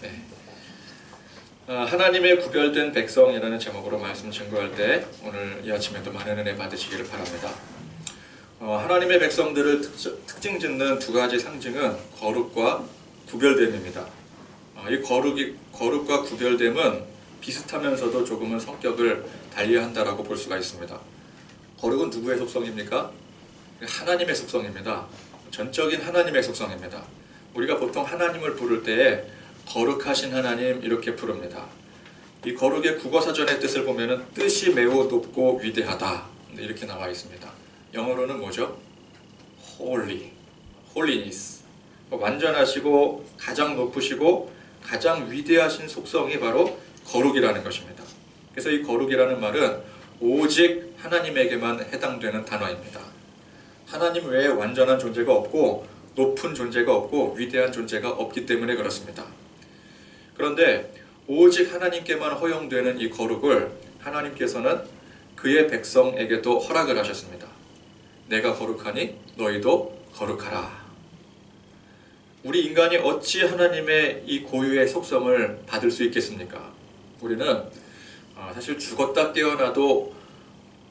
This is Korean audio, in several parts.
네. 하나님의 구별된 백성이라는 제목으로 말씀 증거할 때 오늘 이 아침에도 많은 은혜 받으시기를 바랍니다. 하나님의 백성들을 특징 짓는 두 가지 상징은 거룩과 구별됨입니다. 이 거룩과 구별됨은 비슷하면서도 조금은 성격을 달리한다라고 볼 수가 있습니다. 거룩은 누구의 속성입니까? 하나님의 속성입니다. 전적인 하나님의 속성입니다. 우리가 보통 하나님을 부를 때에 거룩하신 하나님 이렇게 부릅니다. 이 거룩의 국어사전의 뜻을 보면은 뜻이 매우 높고 위대하다 이렇게 나와 있습니다. 영어로는 뭐죠? Holy, Holiness. 완전하시고 가장 높으시고 가장 위대하신 속성이 바로 거룩이라는 것입니다. 그래서 이 거룩이라는 말은 오직 하나님에게만 해당되는 단어입니다. 하나님 외에 완전한 존재가 없고 높은 존재가 없고 위대한 존재가 없기 때문에 그렇습니다. 그런데 오직 하나님께만 허용되는 이 거룩을 하나님께서는 그의 백성에게도 허락을 하셨습니다. 내가 거룩하니 너희도 거룩하라. 우리 인간이 어찌 하나님의 이 고유의 속성을 받을 수 있겠습니까? 우리는 사실 죽었다 깨어나도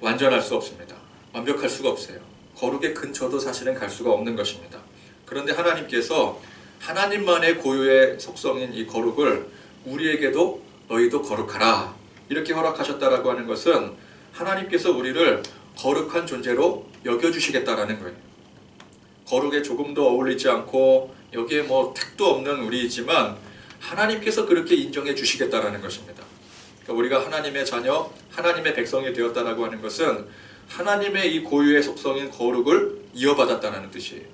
완전할 수 없습니다. 완벽할 수가 없어요. 거룩의 근처도 사실은 갈 수가 없는 것입니다. 그런데 하나님께서 하나님만의 고유의 속성인 이 거룩을 우리에게도 너희도 거룩하라 이렇게 허락하셨다라고 하는 것은 하나님께서 우리를 거룩한 존재로 여겨주시겠다라는 거예요. 거룩에 조금도 어울리지 않고 여기에 뭐 택도 없는 우리이지만 하나님께서 그렇게 인정해 주시겠다라는 것입니다. 그러니까 우리가 하나님의 자녀, 하나님의 백성이 되었다라고 하는 것은 하나님의 이 고유의 속성인 거룩을 이어받았다는 뜻이에요.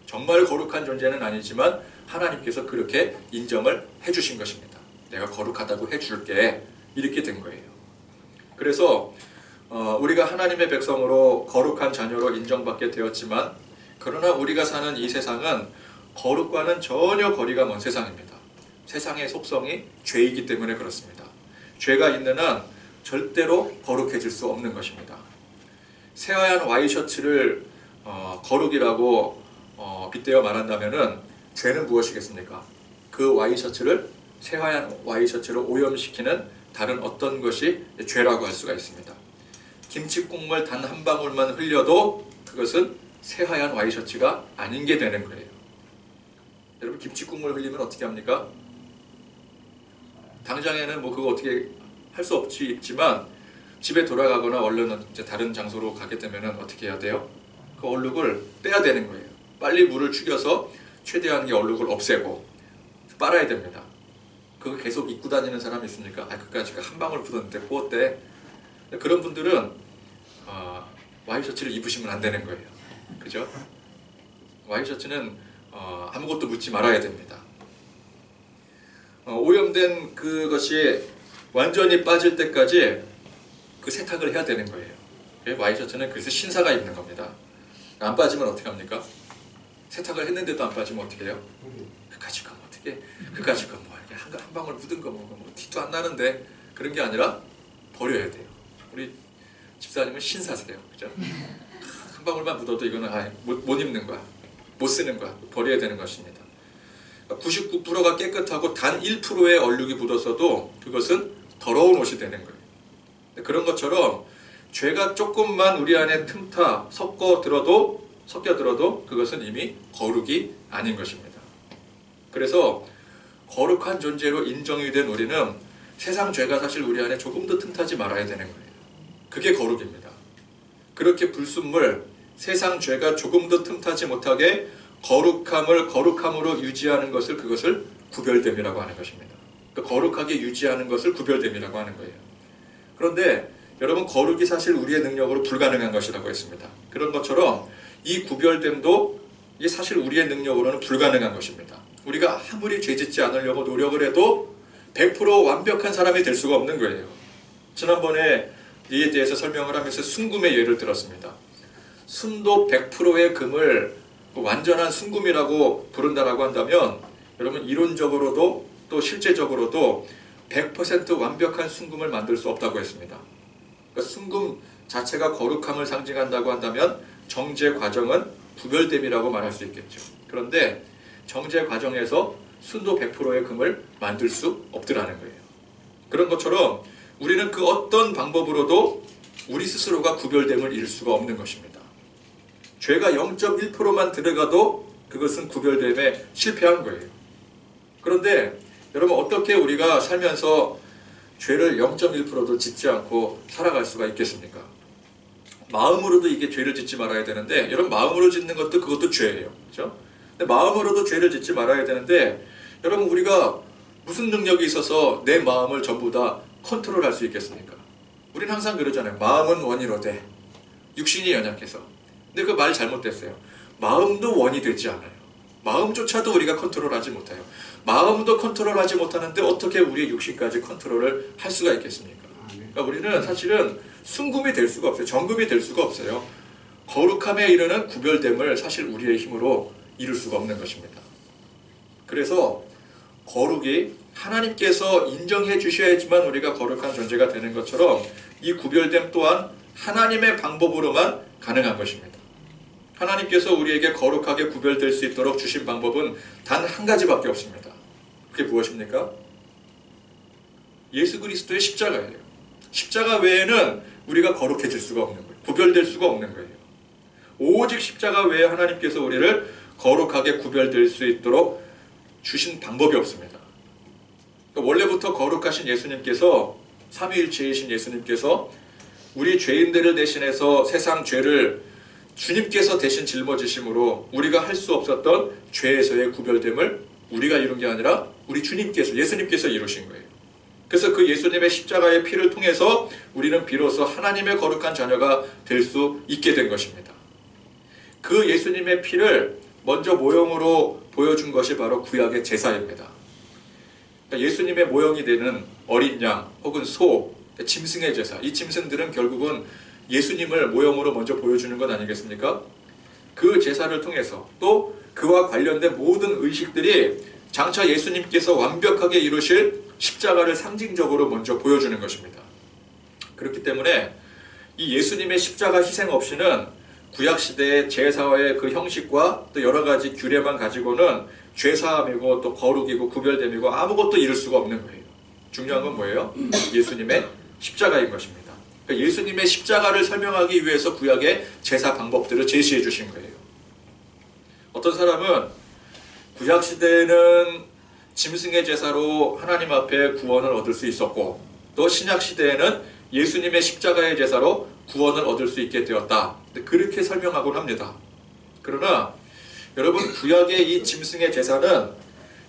정말 거룩한 존재는 아니지만 하나님께서 그렇게 인정을 해주신 것입니다. 내가 거룩하다고 해줄게 이렇게 된 거예요. 그래서 우리가 하나님의 백성으로 거룩한 자녀로 인정받게 되었지만 그러나 우리가 사는 이 세상은 거룩과는 전혀 거리가 먼 세상입니다. 세상의 속성이 죄이기 때문에 그렇습니다. 죄가 있는 한 절대로 거룩해질 수 없는 것입니다. 새하얀 와이셔츠를 거룩이라고 빗대어 말한다면은 죄는 무엇이겠습니까? 그 와이셔츠를 새하얀 와이셔츠로 오염시키는 다른 어떤 것이 죄라고 할 수가 있습니다. 김치 국물 단 한 방울만 흘려도 그것은 새하얀 와이셔츠가 아닌 게 되는 거예요. 여러분 김치 국물 흘리면 어떻게 합니까? 당장에는 뭐 그거 어떻게 할 수 없지만 집에 돌아가거나 얼른 이제 다른 장소로 가게 되면은 어떻게 해야 돼요? 그 얼룩을 떼야 되는 거예요. 빨리 물을 죽여서 최대한 이 얼룩을 없애고 빨아야 됩니다. 그거 계속 입고 다니는 사람이 있습니까? 그까지 한 방울 묻었는데 부었대. 그런 분들은 와이셔츠를 입으시면 안 되는 거예요. 그죠? 와이셔츠는 아무것도 묻지 말아야 됩니다. 오염된 그것이 완전히 빠질 때까지 그 세탁을 해야 되는 거예요. 와이셔츠는 그래서 신사가 입는 겁니다. 안 빠지면 어떻게 합니까? 세탁을 했는데도 안 빠지면 어떻게 해요? 그까짓 거 어떻게? 그까짓 거 뭐 한 방울 묻은 거 뭐 티도 안 나는데 그런 게 아니라 버려야 돼요. 우리 집사님은 신사세요, 그죠? 한 방울만 묻어도 이거는 못 입는 거야, 못 쓰는 거야, 버려야 되는 것입니다. 99%가 깨끗하고 단 1%의 얼룩이 묻었어도 그것은 더러운 옷이 되는 거예요. 그런 것처럼 죄가 조금만 우리 안에 틈타 섞여 들어도 그것은 이미 거룩이 아닌 것입니다. 그래서 거룩한 존재로 인정이 된 우리는 세상 죄가 사실 우리 안에 조금도 틈타지 말아야 되는 거예요. 그게 거룩입니다. 그렇게 불순물, 세상 죄가 조금도 틈타지 못하게 거룩함을 거룩함으로 유지하는 그것을 구별됨이라고 하는 것입니다. 거룩하게 유지하는 것을 구별됨이라고 하는 거예요. 그런데 여러분 거룩이 사실 우리의 능력으로 불가능한 것이라고 했습니다. 그런 것처럼 이 구별됨도 이게 사실 우리의 능력으로는 불가능한 것입니다. 우리가 아무리 죄짓지 않으려고 노력을 해도 100% 완벽한 사람이 될 수가 없는 거예요. 지난번에 이에 대해서 설명을 하면서 순금의 예를 들었습니다. 순도 100%의 금을 완전한 순금이라고 부른다라고 한다면 여러분 이론적으로도 또 실제적으로도 100% 완벽한 순금을 만들 수 없다고 했습니다. 그러니까 순금 자체가 거룩함을 상징한다고 한다면 정제 과정은 구별됨이라고 말할 수 있겠죠. 그런데 정제 과정에서 순도 100%의 금을 만들 수 없더라는 거예요. 그런 것처럼 우리는 그 어떤 방법으로도 우리 스스로가 구별됨을 이룰 수가 없는 것입니다. 죄가 0.1%만 들어가도 그것은 구별됨에 실패한 거예요. 그런데 여러분, 어떻게 우리가 살면서 죄를 0.1%도 짓지 않고 살아갈 수가 있겠습니까? 마음으로도 이게 죄를 짓지 말아야 되는데, 여러분, 마음으로 짓는 것도 그것도 죄예요. 그렇죠? 근데 마음으로도 죄를 짓지 말아야 되는데, 여러분, 우리가 무슨 능력이 있어서 내 마음을 전부 다 컨트롤할 수 있겠습니까? 우리는 항상 그러잖아요. 마음은 원이로되 육신이 연약해서. 근데 그 말 잘못됐어요. 마음도 원이 되지 않아요. 마음조차도 우리가 컨트롤하지 못해요. 마음도 컨트롤하지 못하는데 어떻게 우리의 육신까지 컨트롤을 할 수가 있겠습니까? 그러니까 우리는 사실은 순금이 될 수가 없어요. 정금이 될 수가 없어요. 거룩함에 이르는 구별됨을 사실 우리의 힘으로 이룰 수가 없는 것입니다. 그래서 거룩이 하나님께서 인정해 주셔야지만 우리가 거룩한 존재가 되는 것처럼 이 구별됨 또한 하나님의 방법으로만 가능한 것입니다. 하나님께서 우리에게 거룩하게 구별될 수 있도록 주신 방법은 단 한 가지밖에 없습니다. 그게 무엇입니까? 예수 그리스도의 십자가예요. 십자가 외에는 우리가 거룩해질 수가 없는 거예요. 구별될 수가 없는 거예요. 오직 십자가 외에 하나님께서 우리를 거룩하게 구별될 수 있도록 주신 방법이 없습니다. 그러니까 원래부터 거룩하신 예수님께서, 삼위일체이신 예수님께서 우리 죄인들을 대신해서 세상 죄를 주님께서 대신 짊어지심으로 우리가 할 수 없었던 죄에서의 구별됨을 우리가 이룬 게 아니라 우리 주님께서, 예수님께서 이루신 거예요. 그래서 그 예수님의 십자가의 피를 통해서 우리는 비로소 하나님의 거룩한 자녀가 될 수 있게 된 것입니다. 그 예수님의 피를 먼저 모형으로 보여준 것이 바로 구약의 제사입니다. 그러니까 예수님의 모형이 되는 어린 양 혹은 소, 짐승의 제사, 이 짐승들은 결국은 예수님을 모형으로 먼저 보여주는 것 아니겠습니까? 그 제사를 통해서 또 그와 관련된 모든 의식들이 장차 예수님께서 완벽하게 이루실 십자가를 상징적으로 먼저 보여주는 것입니다. 그렇기 때문에 이 예수님의 십자가 희생 없이는 구약시대의 제사의 그 형식과 또 여러 가지 규례만 가지고는 죄사함이고 또 거룩이고 구별됨이고 아무것도 이룰 수가 없는 거예요. 중요한 건 뭐예요? 예수님의 십자가인 것입니다. 그러니까 예수님의 십자가를 설명하기 위해서 구약의 제사 방법들을 제시해 주신 거예요. 어떤 사람은 구약시대에는 짐승의 제사로 하나님 앞에 구원을 얻을 수 있었고, 또 신약시대에는 예수님의 십자가의 제사로 구원을 얻을 수 있게 되었다. 그렇게 설명하곤 합니다. 그러나 여러분, 구약의 이 짐승의 제사는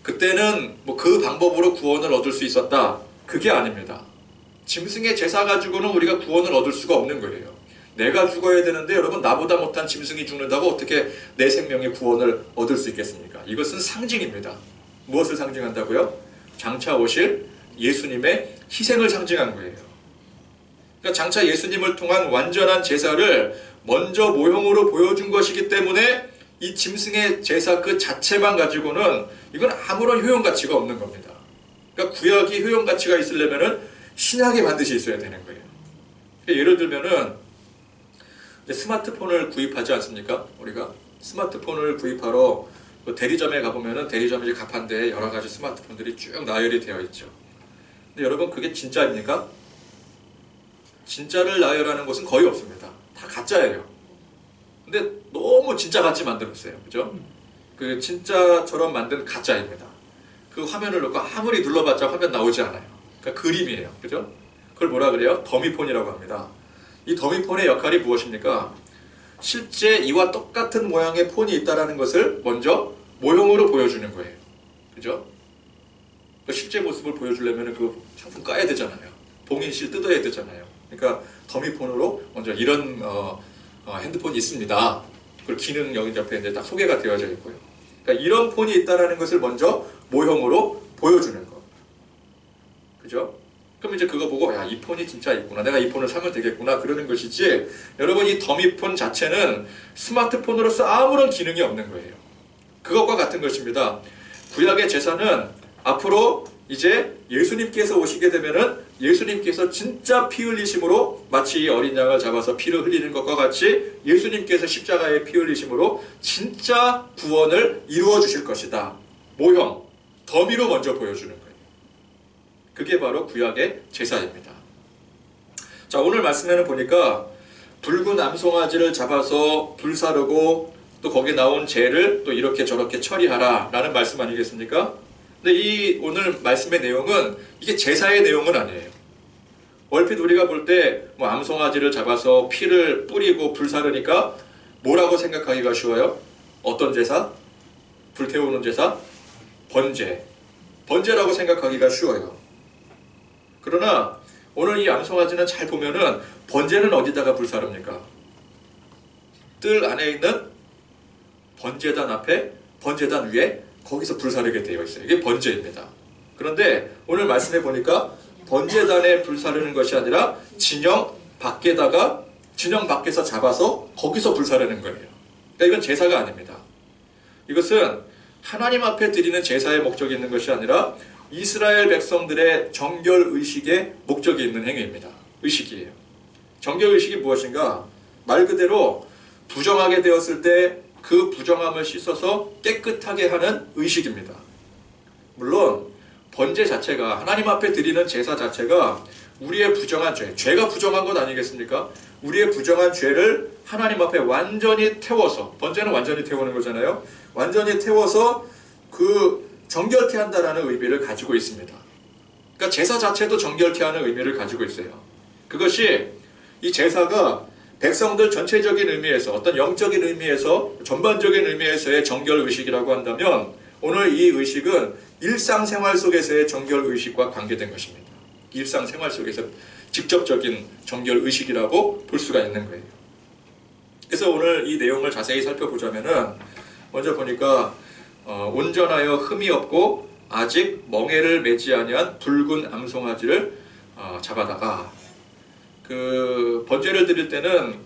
그때는 뭐 그 방법으로 구원을 얻을 수 있었다, 그게 아닙니다. 짐승의 제사 가지고는 우리가 구원을 얻을 수가 없는 거예요. 내가 죽어야 되는데 여러분, 나보다 못한 짐승이 죽는다고 어떻게 내 생명의 구원을 얻을 수 있겠습니까? 이것은 상징입니다. 무엇을 상징한다고요? 장차 오실 예수님의 희생을 상징한 거예요. 그러니까 장차 예수님을 통한 완전한 제사를 먼저 모형으로 보여준 것이기 때문에 이 짐승의 제사 그 자체만 가지고는 이건 아무런 효용 가치가 없는 겁니다. 그러니까 구약이 효용 가치가 있으려면은 신약이 반드시 있어야 되는 거예요. 그러니까 예를 들면은 스마트폰을 구입하지 않습니까? 우리가 스마트폰을 구입하러 대리점에 가보면은 대리점이 가판대에 여러 가지 스마트폰들이 쭉 나열이 되어 있죠. 근데 여러분, 그게 진짜입니까? 진짜를 나열하는 곳은 거의 없습니다. 다 가짜예요. 근데 너무 진짜 같이 만들었어요. 그죠? 그 진짜처럼 만든 가짜입니다. 그 화면을 놓고 아무리 눌러봤자 화면 나오지 않아요. 그러니까 그림이에요. 그죠? 그걸 뭐라 그래요? 더미폰이라고 합니다. 이 더미폰의 역할이 무엇입니까? 실제 이와 똑같은 모양의 폰이 있다는 것을 먼저 모형으로 보여주는 거예요. 그죠? 실제 모습을 보여주려면 그 상품 까야 되잖아요. 봉인실 뜯어야 되잖아요. 그러니까 더미폰으로 먼저 이런 핸드폰이 있습니다. 그 기능 여기 옆에 이제 딱 소개가 되어져 있고요. 그러니까 이런 폰이 있다는 것을 먼저 모형으로 보여주는 거. 그죠? 그럼 이제 그거 보고, 야, 이 폰이 진짜 있구나, 내가 이 폰을 사면 되겠구나, 그러는 것이지, 여러분, 이 더미폰 자체는 스마트폰으로서 아무런 기능이 없는 거예요. 그것과 같은 것입니다. 구약의 제사는 앞으로 이제 예수님께서 오시게 되면은 예수님께서 진짜 피 흘리심으로, 마치 이 어린 양을 잡아서 피를 흘리는 것과 같이 예수님께서 십자가에 피 흘리심으로 진짜 구원을 이루어 주실 것이다. 모형, 더미로 먼저 보여주는 거예요. 그게 바로 구약의 제사입니다. 자, 오늘 말씀에는 보니까 붉은 암송아지를 잡아서 불사르고 또 거기에 나온 재를 또 이렇게 저렇게 처리하라 라는 말씀 아니겠습니까? 근데 이 오늘 말씀의 내용은 이게 제사의 내용은 아니에요. 얼핏 우리가 볼 때 뭐 암송아지를 잡아서 피를 뿌리고 불사르니까 뭐라고 생각하기가 쉬워요? 어떤 제사? 불태우는 제사? 번제. 번제라고 생각하기가 쉬워요. 그러나 오늘 이 암송아지는 잘 보면은 번제는 어디다가 불사릅니까? 뜰 안에 있는 번제단 앞에, 번제단 위에 거기서 불사르게 되어 있어요. 이게 번제입니다. 그런데 오늘 말씀해 보니까 번제단에 불사르는 것이 아니라 진영 밖에서 잡아서 거기서 불사르는 거예요. 그러니까 이건 제사가 아닙니다. 이것은 하나님 앞에 드리는 제사의 목적이 있는 것이 아니라 이스라엘 백성들의 정결의식의 목적이 있는 행위입니다. 의식이에요. 정결의식이 무엇인가? 말 그대로 부정하게 되었을 때 그 부정함을 씻어서 깨끗하게 하는 의식입니다. 물론 번제 자체가, 하나님 앞에 드리는 제사 자체가 우리의 부정한 죄, 죄가 부정한 것 아니겠습니까? 우리의 부정한 죄를 하나님 앞에 완전히 태워서, 번제는 완전히 태우는 거잖아요. 완전히 태워서 그 정결케 한다라는 의미를 가지고 있습니다. 그러니까 제사 자체도 정결케 하는 의미를 가지고 있어요. 그것이 이 제사가 백성들 전체적인 의미에서, 어떤 영적인 의미에서, 전반적인 의미에서의 정결의식이라고 한다면 오늘 이 의식은 일상생활 속에서의 정결의식과 관계된 것입니다. 일상생활 속에서 직접적인 정결의식이라고 볼 수가 있는 거예요. 그래서 오늘 이 내용을 자세히 살펴보자면은 먼저 보니까 온전하여 흠이 없고 아직 멍에를 매지 아니한 붉은 암송아지를 잡아다가 그 번제를 드릴 때는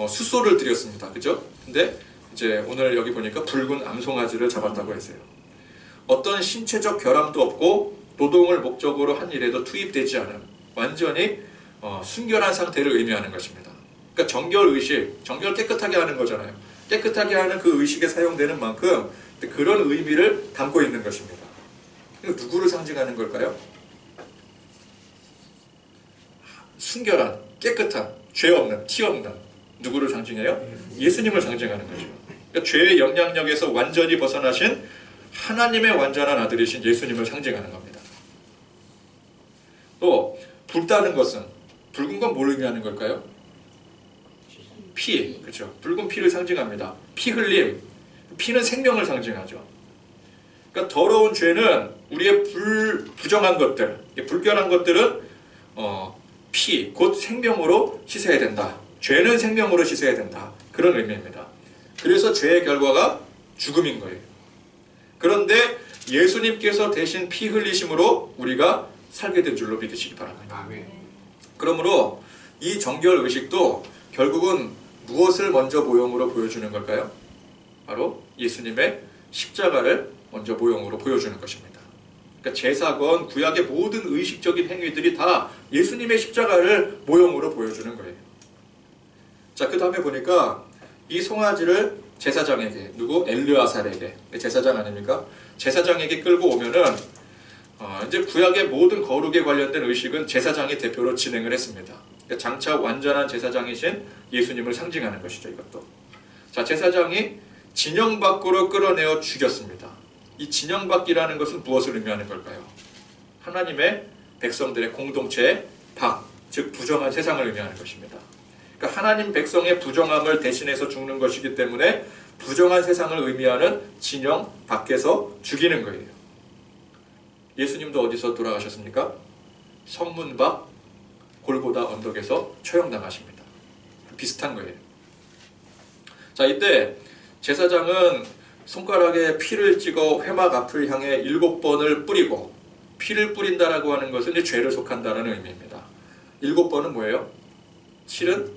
수소를 드렸습니다. 그죠? 근데 이제 오늘 여기 보니까 붉은 암송아지를 잡았다고 했어요. 어떤 신체적 결함도 없고 노동을 목적으로 한 일에도 투입되지 않은 완전히 순결한 상태를 의미하는 것입니다. 그러니까 정결의식, 정결 깨끗하게 하는 거잖아요. 깨끗하게 하는 그 의식에 사용되는 만큼 그런 의미를 담고 있는 것입니다. 누구를 상징하는 걸까요? 순결한, 깨끗한, 죄 없는, 티 없는 누구를 상징해요? 예수님을 상징하는 거죠. 그러니까 죄의 영향력에서 완전히 벗어나신 하나님의 완전한 아들이신 예수님을 상징하는 겁니다. 또 붉다는 것은, 붉은 건 뭘 의미하는 걸까요? 피, 그렇죠. 붉은 피를 상징합니다. 피 흘림, 피는 생명을 상징하죠. 그러니까 더러운 죄는 우리의 부정한 것들, 불결한 것들은 피, 곧 생명으로 씻어야 된다. 죄는 생명으로 씻어야 된다. 그런 의미입니다. 그래서 죄의 결과가 죽음인 거예요. 그런데 예수님께서 대신 피 흘리심으로 우리가 살게 된 줄로 믿으시기 바랍니다. 그러므로 이 정결의식도 결국은 무엇을 먼저 모형으로 보여주는 걸까요? 바로 예수님의 십자가를 먼저 모형으로 보여주는 것입니다. 그러니까 제사건 구약의 모든 의식적인 행위들이 다 예수님의 십자가를 모형으로 보여주는 거예요. 자, 그 다음에 보니까 이 송아지를 제사장에게, 누구? 엘르아살에게, 제사장 아닙니까? 제사장에게 끌고 오면은 이제 구약의 모든 거룩에 관련된 의식은 제사장이 대표로 진행을 했습니다. 그러니까 장차 완전한 제사장이신 예수님을 상징하는 것이죠, 이것도. 자, 제사장이 진영 밖으로 끌어내어 죽였습니다. 이 진영 밖이라는 것은 무엇을 의미하는 걸까요? 하나님의 백성들의 공동체의 밖, 즉 부정한 세상을 의미하는 것입니다. 그러니까 하나님 백성의 부정함을 대신해서 죽는 것이기 때문에 부정한 세상을 의미하는 진영 밖에서 죽이는 거예요. 예수님도 어디서 돌아가셨습니까? 성문 밖 골고다 언덕에서 처형당하십니다. 비슷한 거예요. 자, 이때 제사장은 손가락에 피를 찍어 회막 앞을 향해 7번을 뿌리고, 피를 뿌린다라고 하는 것은 이제 죄를 속한다는 의미입니다. 7번은 뭐예요? 7은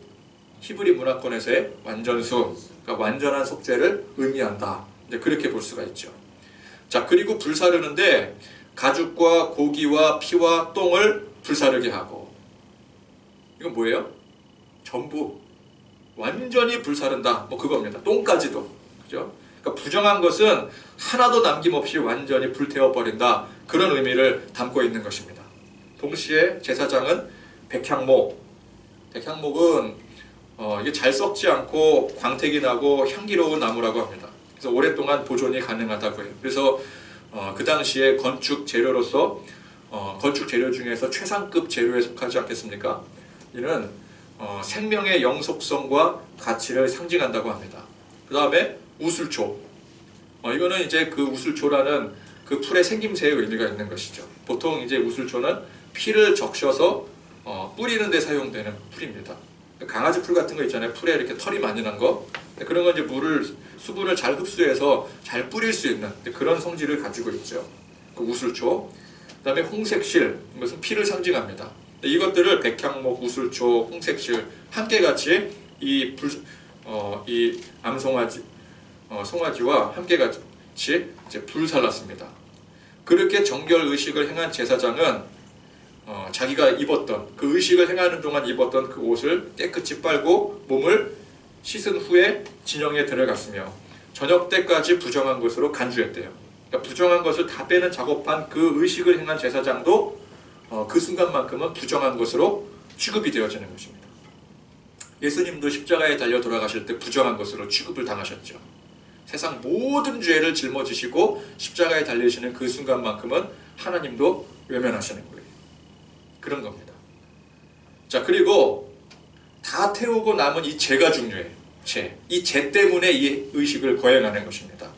히브리 문화권에서의 완전수, 그러니까 완전한 속죄를 의미한다. 이제 그렇게 볼 수가 있죠. 자, 그리고 불사르는데 가죽과 고기와 피와 똥을 불사르게 하고, 이건 뭐예요? 전부 완전히 불사른다. 뭐 그겁니다. 똥까지도. 그죠? 그러니까 부정한 것은 하나도 남김없이 완전히 불태워버린다. 그런 의미를 담고 있는 것입니다. 동시에 제사장은 백향목은 이게 잘 썩지 않고 광택이 나고 향기로운 나무라고 합니다. 그래서 오랫동안 보존이 가능하다고 해요. 그래서 그 당시에 건축 재료로서 건축 재료 중에서 최상급 재료에 속하지 않겠습니까? 이는 생명의 영속성과 가치를 상징한다고 합니다. 그 다음에 우슬초. 이거는 이제 그 우슬초라는 그 풀의 생김새의 의미가 있는 것이죠. 보통 이제 우슬초는 피를 적셔서 뿌리는 데 사용되는 풀입니다. 강아지 풀 같은 거 있잖아요. 풀에 이렇게 털이 많이 난 거. 그런 건 이제 수분을 잘 흡수해서 잘 뿌릴 수 있는 그런 성질을 가지고 있죠. 그 우슬초. 그 다음에 홍색실. 이것은 피를 상징합니다. 이것들을 백향목, 우슬초, 홍색실 함께 같이 이 암송아지, 송아지와 함께 같이 이제 불살랐습니다. 그렇게 정결 의식을 행한 제사장은 자기가 입었던 그 의식을 행하는 동안 입었던 그 옷을 깨끗이 빨고 몸을 씻은 후에 진영에 들어갔으며 저녁 때까지 부정한 것으로 간주했대요. 그러니까 부정한 것을 다 빼는 작업한 그 의식을 행한 제사장도 그 순간만큼은 부정한 것으로 취급이 되어지는 것입니다. 예수님도 십자가에 달려 돌아가실 때 부정한 것으로 취급을 당하셨죠. 세상 모든 죄를 짊어지시고 십자가에 달리시는 그 순간만큼은 하나님도 외면하시는 거예요. 그런 겁니다. 자, 그리고 다 태우고 남은 이 죄가 중요해요. 이 죄 때문에 이 의식을 거행하는 것입니다.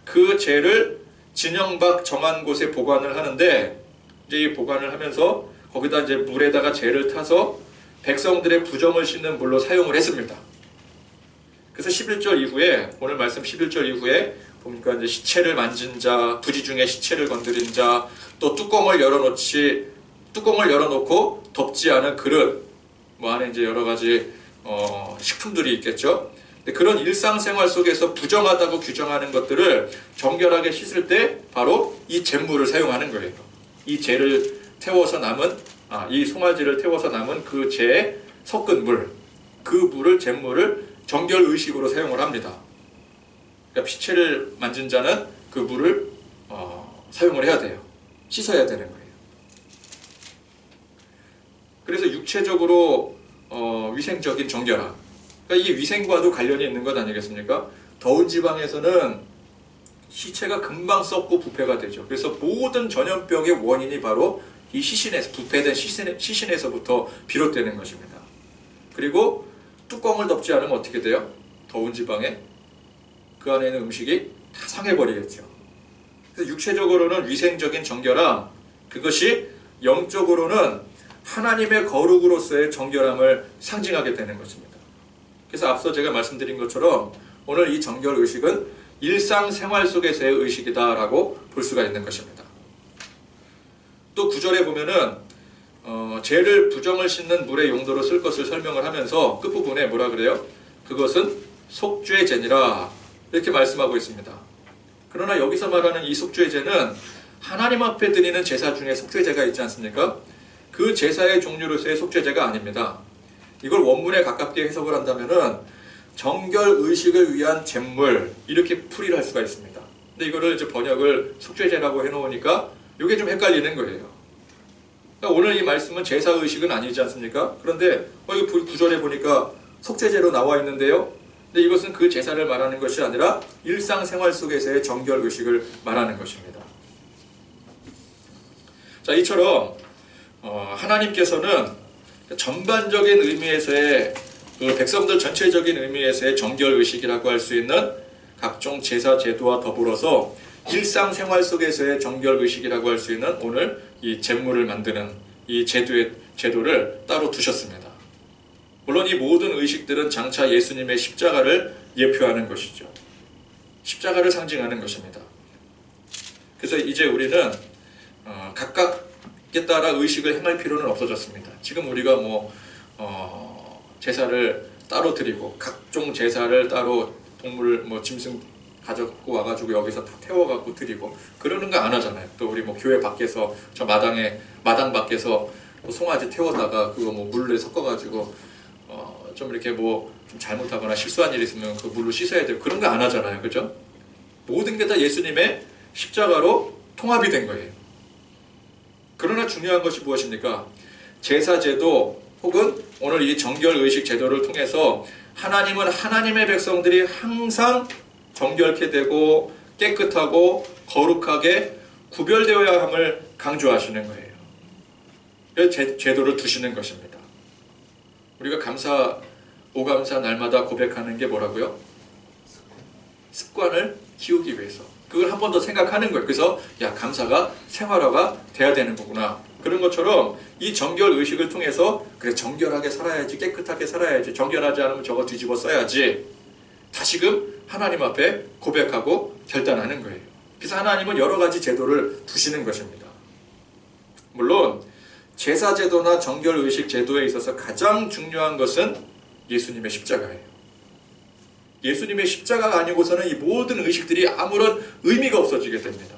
그 죄를 진영 밖 정한 곳에 보관을 하는데 이제 이 보관을 하면서 거기다 이제 물에다가 죄를 타서 백성들의 부정을 씻는 물로 사용을 했습니다. 그래서 11절 이후에 오늘 말씀 11절 이후에 보니까 이제 시체를 만진 자, 부지 중에 시체를 건드린 자, 또 뚜껑을 열어놓고 덮지 않은 그릇, 뭐 안에 이제 여러 가지 식품들이 있겠죠. 그런 일상생활 속에서 부정하다고 규정하는 것들을 정결하게 씻을 때 바로 이 잿물을 사용하는 거예요. 이 죄를 태워서 남은 이 송아지를 태워서 남은 그 죄에 섞은 물, 그 물을 잿물을 정결 의식으로 사용을 합니다. 그러니까 시체를 만진 자는 그 물을 사용을 해야 돼요. 씻어야 되는 거예요. 그래서 육체적으로 위생적인 정결함. 그러니까 이 위생과도 관련이 있는 것 아니겠습니까? 더운 지방에서는 시체가 금방 썩고 부패가 되죠. 그래서 모든 전염병의 원인이 바로 이 부패된 시신에서부터 비롯되는 것입니다. 그리고 뚜껑을 덮지 않으면 어떻게 돼요? 더운 지방에 그 안에 있는 음식이 다 상해버리겠죠. 그래서 육체적으로는 위생적인 정결함, 그것이 영적으로는 하나님의 거룩으로서의 정결함을 상징하게 되는 것입니다. 그래서 앞서 제가 말씀드린 것처럼 오늘 이 정결 의식은 일상생활 속에서의 의식이다라고 볼 수가 있는 것입니다. 또 9절에 보면은 죄를 부정을 씻는 물의 용도로 쓸 것을 설명을 하면서 끝부분에 뭐라 그래요? 그것은 속죄제니라 이렇게 말씀하고 있습니다. 그러나 여기서 말하는 이 속죄제는 하나님 앞에 드리는 제사 중에 속죄제가 있지 않습니까? 그 제사의 종류로서의 속죄제가 아닙니다. 이걸 원문에 가깝게 해석을 한다면은 정결 의식을 위한 잿물 이렇게 풀이를 할 수가 있습니다. 근데 이거를 이제 번역을 속죄제라고 해놓으니까 이게 좀 헷갈리는 거예요. 그러니까 오늘 이 말씀은 제사 의식은 아니지 않습니까? 그런데 이거 9절에 보니까 속죄제로 나와 있는데요. 근데 이것은 그 제사를 말하는 것이 아니라 일상생활 속에서의 정결 의식을 말하는 것입니다. 자, 이처럼 하나님께서는 전반적인 의미에서의 그 백성들 전체적인 의미에서의 정결 의식이라고 할 수 있는 각종 제사 제도와 더불어서 일상생활 속에서의 정결 의식이라고 할 수 있는 오늘 이 잿물을 만드는 이 제도를 따로 두셨습니다. 물론 이 모든 의식들은 장차 예수님의 십자가를 예표하는 것이죠. 십자가를 상징하는 것입니다. 그래서 이제 우리는 각각에 따라 의식을 행할 필요는 없어졌습니다. 지금 우리가 제사를 따로 드리고 각종 제사를 따로 동물 짐승 가져고 와가지고 여기서 다 태워갖고 드리고 그러는 거 안 하잖아요. 또 우리 교회 밖에서 저 마당 밖에서 송아지 태워다가 그거 물에 섞어가지고 좀 이렇게 좀 잘못하거나 실수한 일이 있으면 그 물로 씻어야 되고 그런 거 안 하잖아요. 그죠? 모든 게 다 예수님의 십자가로 통합이 된 거예요. 그러나 중요한 것이 무엇입니까? 제사제도 혹은 오늘 이 정결의식 제도를 통해서 하나님은 하나님의 백성들이 항상 정결케 되고 깨끗하고 거룩하게 구별되어야 함을 강조하시는 거예요. 그래서 제도를 두시는 것입니다. 우리가 오감사 날마다 고백하는 게 뭐라고요? 습관을 키우기 위해서. 그걸 한 번 더 생각하는 거예요. 그래서 감사가 생활화가 돼야 되는 거구나. 그런 것처럼 이 정결 의식을 통해서 그래 정결하게 살아야지, 깨끗하게 살아야지, 정결하지 않으면 저거 뒤집어 써야지. 다시금 하나님 앞에 고백하고 결단하는 거예요. 그래서 하나님은 여러 가지 제도를 두시는 것입니다. 물론 제사제도나 정결의식 제도에 있어서 가장 중요한 것은 예수님의 십자가예요. 예수님의 십자가가 아니고서는 이 모든 의식들이 아무런 의미가 없어지게 됩니다.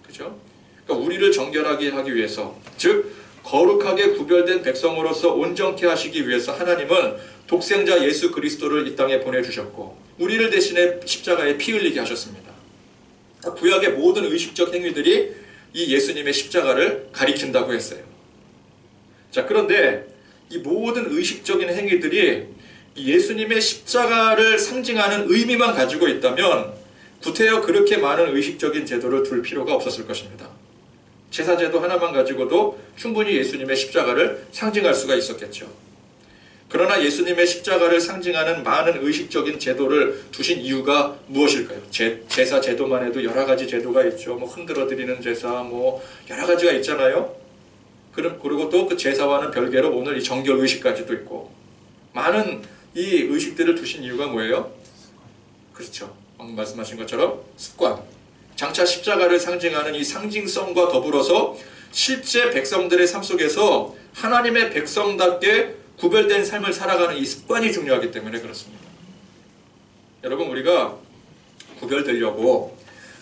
그죠? 그러니까 우리를 정결하게 하기 위해서, 즉 거룩하게 구별된 백성으로서 온전케 하시기 위해서 하나님은 독생자 예수 그리스도를 이 땅에 보내주셨고 우리를 대신에 십자가에 피 흘리게 하셨습니다. 구약의 모든 의식적 행위들이 이 예수님의 십자가를 가리킨다고 했어요. 자, 그런데 이 모든 의식적인 행위들이 예수님의 십자가를 상징하는 의미만 가지고 있다면 구태여 그렇게 많은 의식적인 제도를 둘 필요가 없었을 것입니다. 제사제도 하나만 가지고도 충분히 예수님의 십자가를 상징할 수가 있었겠죠. 그러나 예수님의 십자가를 상징하는 많은 의식적인 제도를 두신 이유가 무엇일까요? 제사 제도만 해도 여러 가지 제도가 있죠. 흔들어 드리는 제사, 여러 가지가 있잖아요. 그리고 또 그 제사와는 별개로 오늘 이 정결 의식까지도 있고 많은 이 의식들을 두신 이유가 뭐예요? 그렇죠. 방금 말씀하신 것처럼 습관. 장차 십자가를 상징하는 이 상징성과 더불어서 실제 백성들의 삶 속에서 하나님의 백성답게 구별된 삶을 살아가는 이 습관이 중요하기 때문에 그렇습니다. 여러분, 우리가 구별되려고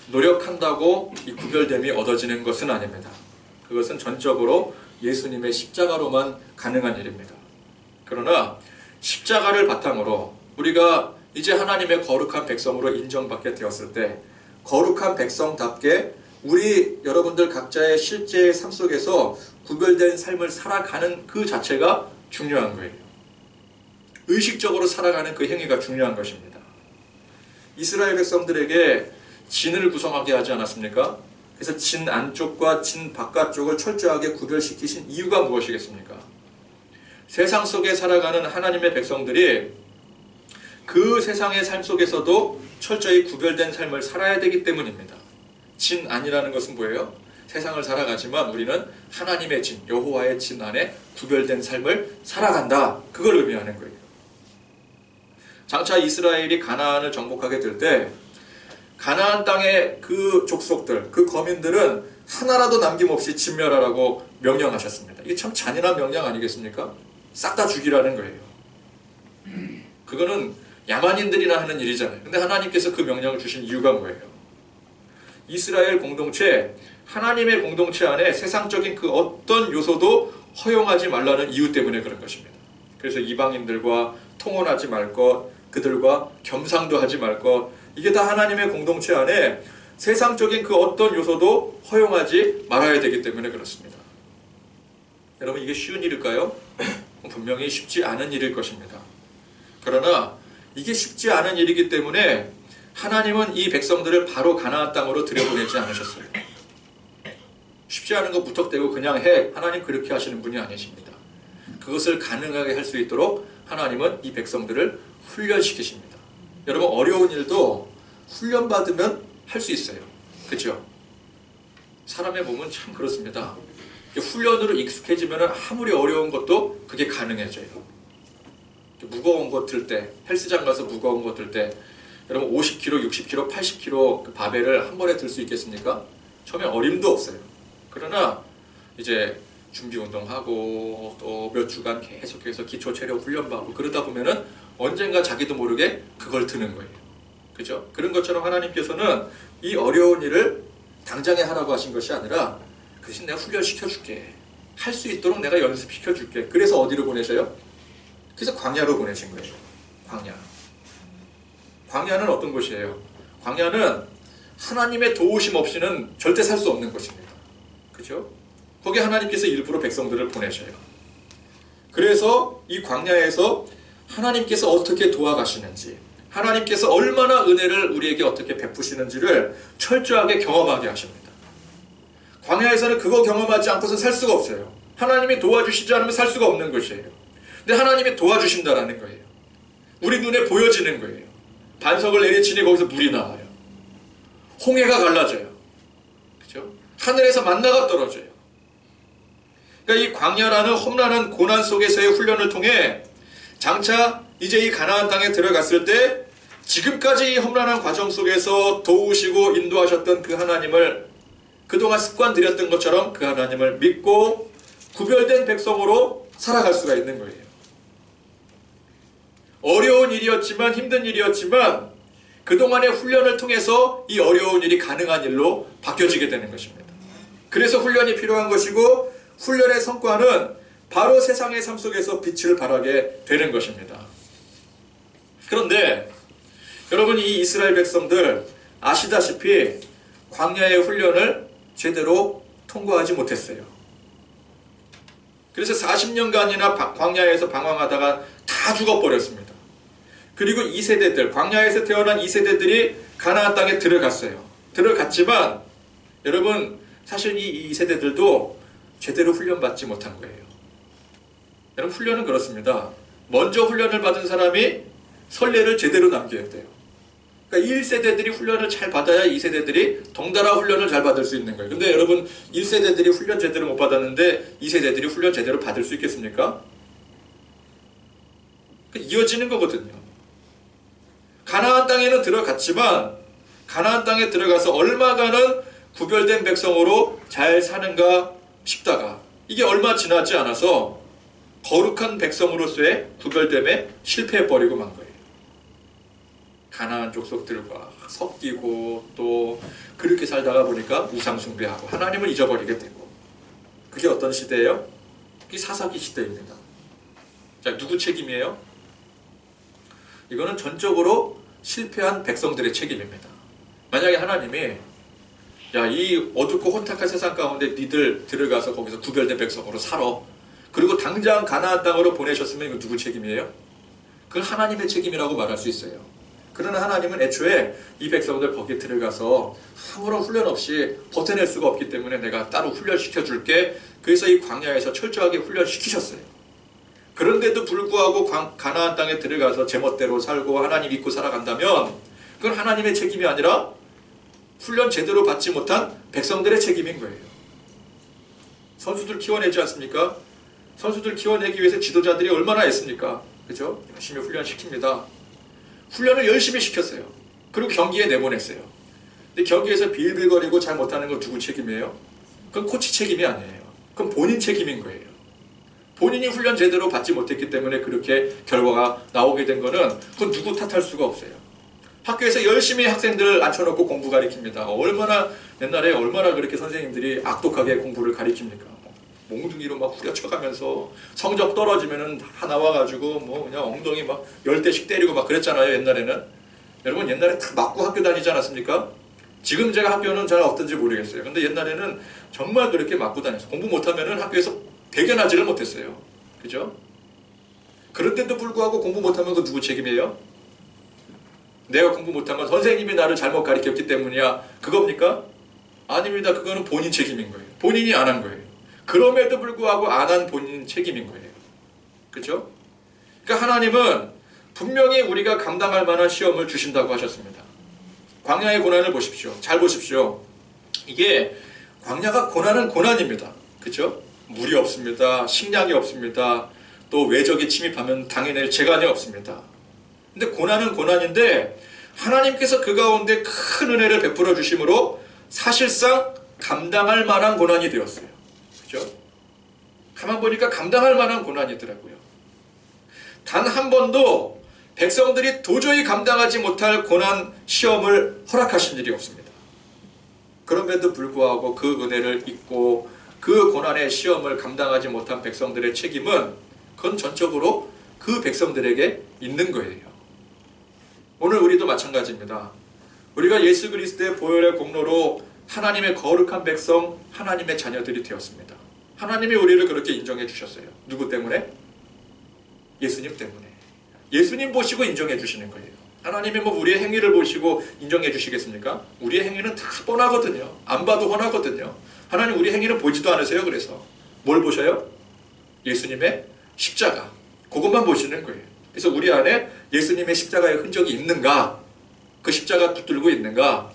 노력한다고 이 구별됨이 얻어지는 것은 아닙니다. 그것은 전적으로 예수님의 십자가로만 가능한 일입니다. 그러나 십자가를 바탕으로 우리가 이제 하나님의 거룩한 백성으로 인정받게 되었을 때 거룩한 백성답게 우리 여러분들 각자의 실제의 삶 속에서 구별된 삶을 살아가는 그 자체가 중요한 거예요. 의식적으로 살아가는 그 행위가 중요한 것입니다. 이스라엘 백성들에게 진을 구성하게 하지 않았습니까? 그래서 진 안쪽과 진 바깥쪽을 철저하게 구별시키신 이유가 무엇이겠습니까? 세상 속에 살아가는 하나님의 백성들이 그 세상의 삶 속에서도 철저히 구별된 삶을 살아야 되기 때문입니다. 진 안이라는 것은 뭐예요? 세상을 살아가지만 우리는 하나님의 진, 여호와의 진 안에 구별된 삶을 살아간다. 그걸 의미하는 거예요. 장차 이스라엘이 가나안을 정복하게 될 때 가나안 땅의 그 족속들, 그 거민들은 하나라도 남김없이 진멸하라고 명령하셨습니다. 이게 참 잔인한 명령 아니겠습니까? 싹 다 죽이라는 거예요. 그거는 야만인들이나 하는 일이잖아요. 근데 하나님께서 그 명령을 주신 이유가 뭐예요? 이스라엘 공동체, 하나님의 공동체 안에 세상적인 그 어떤 요소도 허용하지 말라는 이유 때문에 그런 것입니다. 그래서 이방인들과 통혼하지 말 것, 그들과 겸상도 하지 말 것, 이게 다 하나님의 공동체 안에 세상적인 그 어떤 요소도 허용하지 말아야 되기 때문에 그렇습니다. 여러분, 이게 쉬운 일일까요? 분명히 쉽지 않은 일일 것입니다. 그러나 이게 쉽지 않은 일이기 때문에 하나님은 이 백성들을 바로 가나안 땅으로 들여보내지 않으셨어요. 쉽지 않은 거 무턱대고 그냥 해. 하나님 그렇게 하시는 분이 아니십니다. 그것을 가능하게 할 수 있도록 하나님은 이 백성들을 훈련시키십니다. 여러분, 어려운 일도 훈련받으면 할 수 있어요. 그렇죠? 사람의 몸은 참 그렇습니다. 훈련으로 익숙해지면 아무리 어려운 것도 그게 가능해져요. 무거운 거 들 때, 헬스장 가서 무거운 거 들 때 여러분 50kg, 60kg, 80kg 그 바벨을 한 번에 들 수 있겠습니까? 처음에 어림도 없어요. 그러나 이제 준비 운동하고 또 몇 주간 계속해서 기초 체력 훈련받고 그러다 보면은 언젠가 자기도 모르게 그걸 드는 거예요. 그죠? 그런 것처럼 하나님께서는 이 어려운 일을 당장에 하라고 하신 것이 아니라 그 대신 내가 훈련시켜줄게. 할 수 있도록 내가 연습시켜줄게. 그래서 어디로 보내셔요? 그래서 광야로 보내신 거예요. 광야. 광야는 어떤 곳이에요? 광야는 하나님의 도우심 없이는 절대 살 수 없는 것입니다. 그죠? 거기 하나님께서 일부러 백성들을 보내셔요. 그래서 이 광야에서 하나님께서 어떻게 도와가시는지, 하나님께서 얼마나 은혜를 우리에게 어떻게 베푸시는지를 철저하게 경험하게 하십니다. 광야에서는 그거 경험하지 않고서 살 수가 없어요. 하나님이 도와주시지 않으면 살 수가 없는 것이에요. 근데 하나님이 도와주신다라는 거예요. 우리 눈에 보여지는 거예요. 반석을 내리치니 거기서 물이 나와요. 홍해가 갈라져요. 그죠? 하늘에서 만나가 떨어져요. 그러니까 이 광야라는 험난한 고난 속에서의 훈련을 통해 장차 이제 이 가나안 땅에 들어갔을 때 지금까지 이 험난한 과정 속에서 도우시고 인도하셨던 그 하나님을 그동안 습관 들였던 것처럼 그 하나님을 믿고 구별된 백성으로 살아갈 수가 있는 거예요. 어려운 일이었지만 힘든 일이었지만 그동안의 훈련을 통해서 이 어려운 일이 가능한 일로 바뀌어지게 되는 것입니다. 그래서 훈련이 필요한 것이고 훈련의 성과는 바로 세상의 삶 속에서 빛을 발하게 되는 것입니다. 그런데 여러분 이 이스라엘 백성들 아시다시피 광야의 훈련을 제대로 통과하지 못했어요. 그래서 40년간이나 광야에서 방황하다가 다 죽어버렸습니다. 그리고 2세대들, 광야에서 태어난 2세대들이 가나안 땅에 들어갔어요. 들어갔지만 여러분 사실 이 2세대들도 제대로 훈련받지 못한 거예요. 여러분 훈련은 그렇습니다. 먼저 훈련을 받은 사람이 선례를 제대로 남겨야 돼요. 그러니까 1세대들이 훈련을 잘 받아야 2세대들이 덩달아 훈련을 잘 받을 수 있는 거예요. 근데 여러분 1세대들이 훈련 제대로 못 받았는데 2세대들이 훈련 제대로 받을 수 있겠습니까? 이어지는 거거든요. 가나안 땅에는 들어갔지만 가나안 땅에 들어가서 얼마간은 구별된 백성으로 잘 사는가 싶다가 이게 얼마 지나지 않아서 거룩한 백성으로서의 구별됨에 실패해버리고 만 거예요. 가나안 족속들과 섞이고 또 그렇게 살다가 보니까 우상 숭배하고 하나님을 잊어버리게 되고 그게 어떤 시대예요? 그게 사사기 시대입니다. 자, 누구 책임이에요? 이거는 전적으로 실패한 백성들의 책임입니다. 만약에 하나님이 야, 이 어둡고 혼탁한 세상 가운데 니들 들어가서 거기서 구별된 백성으로 살아. 그리고 당장 가나안 땅으로 보내셨으면 이거 누구 책임이에요? 그건 하나님의 책임이라고 말할 수 있어요. 그러나 하나님은 애초에 이 백성들 거기에 들어가서 아무런 훈련 없이 버텨낼 수가 없기 때문에 내가 따로 훈련시켜 줄게. 그래서 이 광야에서 철저하게 훈련시키셨어요. 그런데도 불구하고 가나안 땅에 들어가서 제멋대로 살고 하나님 믿고 살아간다면 그건 하나님의 책임이 아니라 훈련 제대로 받지 못한 백성들의 책임인 거예요. 선수들 키워내지 않습니까? 선수들 키워내기 위해서 지도자들이 얼마나 애씁니까? 그죠? 열심히 훈련시킵니다. 훈련을 열심히 시켰어요. 그리고 경기에 내보냈어요. 근데 경기에서 빌빌거리고 잘 못하는 건 누구 책임이에요? 그건 코치 책임이 아니에요. 그건 본인 책임인 거예요. 본인이 훈련 제대로 받지 못했기 때문에 그렇게 결과가 나오게 된 거는 그건 누구 탓할 수가 없어요. 학교에서 열심히 학생들 앉혀놓고 공부 가르칩니다. 옛날에 얼마나 그렇게 선생님들이 악독하게 공부를 가르칩니까? 몽둥이로 막 후려쳐가면서 성적 떨어지면은 다 나와가지고 뭐 그냥 엉덩이 막 10대씩 때리고 막 그랬잖아요, 옛날에는. 여러분 옛날에 다 맞고 학교 다니지 않았습니까? 지금 제가 학교는 잘 어떤지 모르겠어요. 근데 옛날에는 정말 그렇게 맞고 다녔어요. 공부 못하면은 학교에서 배견하지를 못했어요. 그죠? 그런데도 불구하고 공부 못하면 그 누구 책임이에요? 내가 공부 못한 건 선생님이 나를 잘못 가르쳤기 때문이야. 그겁니까? 아닙니다. 그거는 본인 책임인 거예요. 본인이 안 한 거예요. 그럼에도 불구하고 안 한 본인 책임인 거예요. 그렇죠? 그러니까 하나님은 분명히 우리가 감당할 만한 시험을 주신다고 하셨습니다. 광야의 고난을 보십시오. 잘 보십시오. 이게 광야가 고난은 고난입니다. 그렇죠? 물이 없습니다. 식량이 없습니다. 또 외적이 침입하면 당해낼 재간이 없습니다. 근데 고난은 고난인데 하나님께서 그 가운데 큰 은혜를 베풀어 주심으로 사실상 감당할 만한 고난이 되었어요. 그죠? 가만 보니까 감당할 만한 고난이더라고요. 단 한 번도 백성들이 도저히 감당하지 못할 고난 시험을 허락하신 일이 없습니다. 그럼에도 불구하고 그 은혜를 잊고 그 고난의 시험을 감당하지 못한 백성들의 책임은 그건 전적으로 그 백성들에게 있는 거예요. 오늘 우리도 마찬가지입니다. 우리가 예수 그리스도의 보혈의 공로로 하나님의 거룩한 백성, 하나님의 자녀들이 되었습니다. 하나님이 우리를 그렇게 인정해 주셨어요. 누구 때문에? 예수님 때문에. 예수님 보시고 인정해 주시는 거예요. 하나님이 뭐 우리의 행위를 보시고 인정해 주시겠습니까? 우리의 행위는 다 뻔하거든요. 안 봐도 뻔하거든요. 하나님 우리 행위는 보지도 않으세요. 그래서 뭘 보셔요? 예수님의 십자가. 그것만 보시는 거예요. 그래서 우리 안에 예수님의 십자가의 흔적이 있는가? 그 십자가 붙들고 있는가?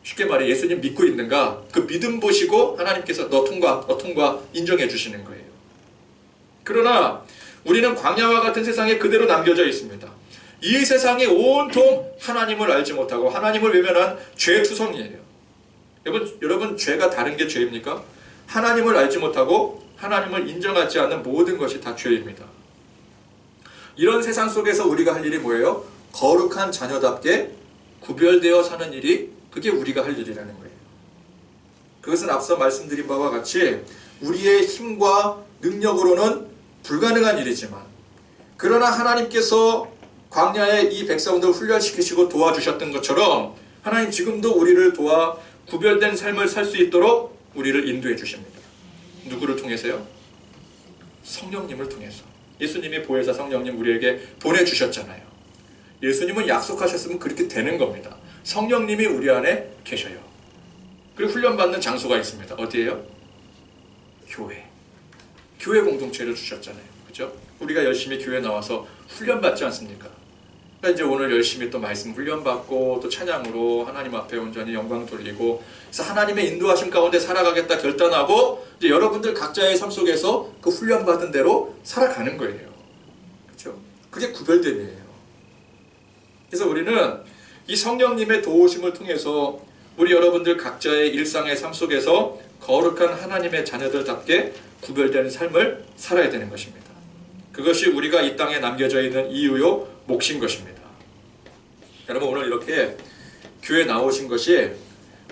쉽게 말해 예수님 믿고 있는가? 그 믿음 보시고 하나님께서 너 통과 인정해 주시는 거예요. 그러나 우리는 광야와 같은 세상에 그대로 남겨져 있습니다. 이 세상이 온통 하나님을 알지 못하고 하나님을 외면한 죄투성이에요. 여러분 죄가 다른 게 죄입니까? 하나님을 알지 못하고 하나님을 인정하지 않는 모든 것이 다 죄입니다. 이런 세상 속에서 우리가 할 일이 뭐예요? 거룩한 자녀답게 구별되어 사는 일이 그게 우리가 할 일이라는 거예요. 그것은 앞서 말씀드린 바와 같이 우리의 힘과 능력으로는 불가능한 일이지만 그러나 하나님께서 광야에 이 백성들을 훈련시키시고 도와주셨던 것처럼 하나님 지금도 우리를 도와 구별된 삶을 살 수 있도록 우리를 인도해 주십니다. 누구를 통해서요? 성령님을 통해서. 예수님이 보혜사 성령님 우리에게 보내주셨잖아요. 예수님은 약속하셨으면 그렇게 되는 겁니다. 성령님이 우리 안에 계셔요. 그리고 훈련받는 장소가 있습니다. 어디예요? 교회. 교회 공동체를 주셨잖아요. 그죠? 우리가 열심히 교회 나와서 훈련받지 않습니까? 그러니까 이제 오늘 열심히 또 말씀 훈련받고 또 찬양으로 하나님 앞에 온전히 영광 돌리고 그래서 하나님의 인도하심 가운데 살아가겠다 결단하고 이제 여러분들 각자의 삶 속에서 그 훈련받은 대로 살아가는 거예요. 그렇죠? 그게 구별됨이에요. 그래서 우리는 이 성령님의 도우심을 통해서 우리 여러분들 각자의 일상의 삶 속에서 거룩한 하나님의 자녀들답게 구별된 삶을 살아야 되는 것입니다. 그것이 우리가 이 땅에 남겨져 있는 이유요 몫인 것입니다. 여러분 오늘 이렇게 교회 나오신 것이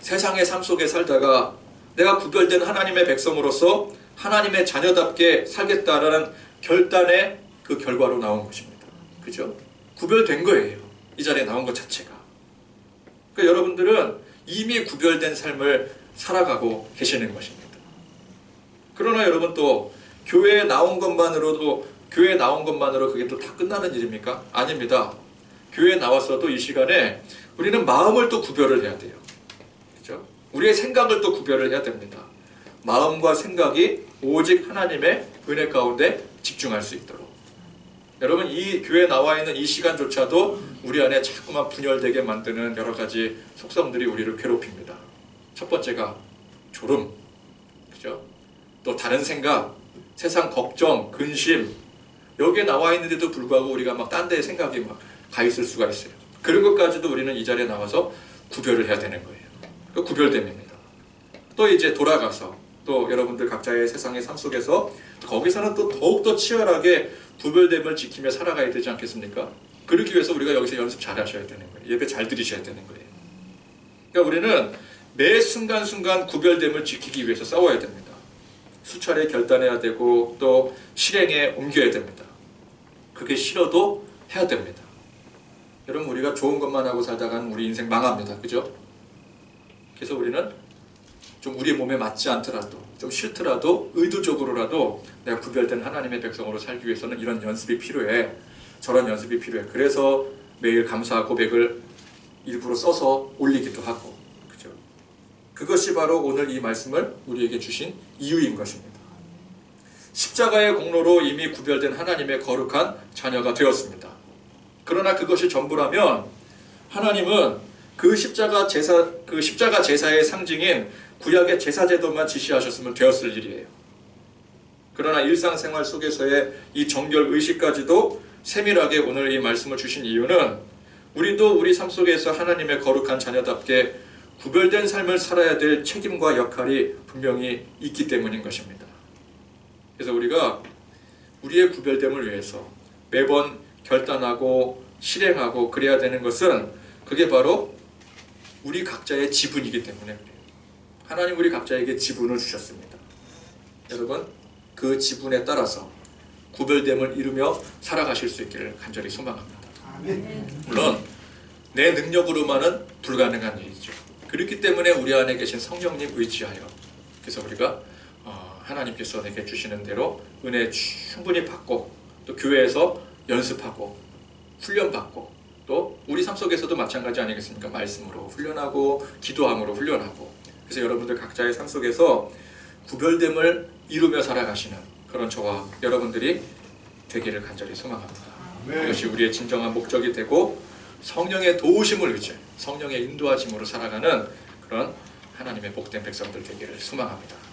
세상의 삶 속에 살다가 내가 구별된 하나님의 백성으로서 하나님의 자녀답게 살겠다라는 결단의 그 결과로 나온 것입니다. 그죠? 구별된 거예요. 이 자리에 나온 것 자체가. 그러니까 여러분들은 이미 구별된 삶을 살아가고 계시는 것입니다. 그러나 여러분 또 교회에 나온 것만으로 그게 또 다 끝나는 일입니까? 아닙니다. 교회에 나왔어도 이 시간에 우리는 마음을 또 구별을 해야 돼요. 그렇죠? 우리의 생각을 또 구별을 해야 됩니다. 마음과 생각이 오직 하나님의 은혜 가운데 집중할 수 있도록. 여러분 이 교회에 나와 있는 이 시간조차도 우리 안에 자꾸만 분열되게 만드는 여러 가지 속성들이 우리를 괴롭힙니다. 첫 번째가 졸음, 그죠? 또 다른 생각, 세상 걱정, 근심 여기에 나와 있는데도 불구하고 우리가 막 딴 데 생각이 막 가 있을 수가 있어요. 그런 것까지도 우리는 이 자리에 나와서 구별을 해야 되는 거예요. 그 구별됨입니다. 또 이제 돌아가서 또 여러분들 각자의 세상의 삶 속에서 거기서는 또 더욱더 치열하게 구별됨을 지키며 살아가야 되지 않겠습니까? 그러기 위해서 우리가 여기서 연습 잘 하셔야 되는 거예요. 예배 잘 드리셔야 되는 거예요. 그러니까 우리는 매 순간순간 구별됨을 지키기 위해서 싸워야 됩니다. 수차례 결단해야 되고 또 실행에 옮겨야 됩니다. 그게 싫어도 해야 됩니다. 여러분 우리가 좋은 것만 하고 살다가는 우리 인생 망합니다. 그죠? 그래서 우리는 좀 우리의 몸에 맞지 않더라도 좀 싫더라도 의도적으로라도 내가 구별된 하나님의 백성으로 살기 위해서는 이런 연습이 필요해. 저런 연습이 필요해. 그래서 매일 감사 고백을 일부러 써서 올리기도 하고 그죠? 그것이 바로 오늘 이 말씀을 우리에게 주신 이유인 것입니다. 십자가의 공로로 이미 구별된 하나님의 거룩한 자녀가 되었습니다. 그러나 그것이 전부라면 하나님은 그 십자가 제사의 상징인 구약의 제사제도만 지시하셨으면 되었을 일이에요. 그러나 일상생활 속에서의 이 정결 의식까지도 세밀하게 오늘 이 말씀을 주신 이유는 우리도 우리 삶 속에서 하나님의 거룩한 자녀답게 구별된 삶을 살아야 될 책임과 역할이 분명히 있기 때문인 것입니다. 그래서 우리가 우리의 구별됨을 위해서 매번 결단하고 실행하고 그래야 되는 것은 그게 바로 우리 각자의 지분이기 때문에 그래요. 하나님 우리 각자에게 지분을 주셨습니다. 여러분 그 지분에 따라서 구별됨을 이루며 살아가실 수 있기를 간절히 소망합니다. 물론 내 능력으로만은 불가능한 일이죠. 그렇기 때문에 우리 안에 계신 성령님 의지하여, 그래서 우리가 하나님께서 내게 주시는 대로 은혜 충분히 받고, 또 교회에서 연습하고 훈련받고, 또 우리 삶 속에서도 마찬가지 아니겠습니까? 말씀으로 훈련하고 기도함으로 훈련하고, 그래서 여러분들 각자의 삶 속에서 구별됨을 이루며 살아가시는 그런 저와 여러분들이 되기를 간절히 소망합니다. 그것이 우리의 진정한 목적이 되고 성령의 도우심을 의지해 성령의 인도하심으로 살아가는 그런 하나님의 복된 백성들 되기를 소망합니다.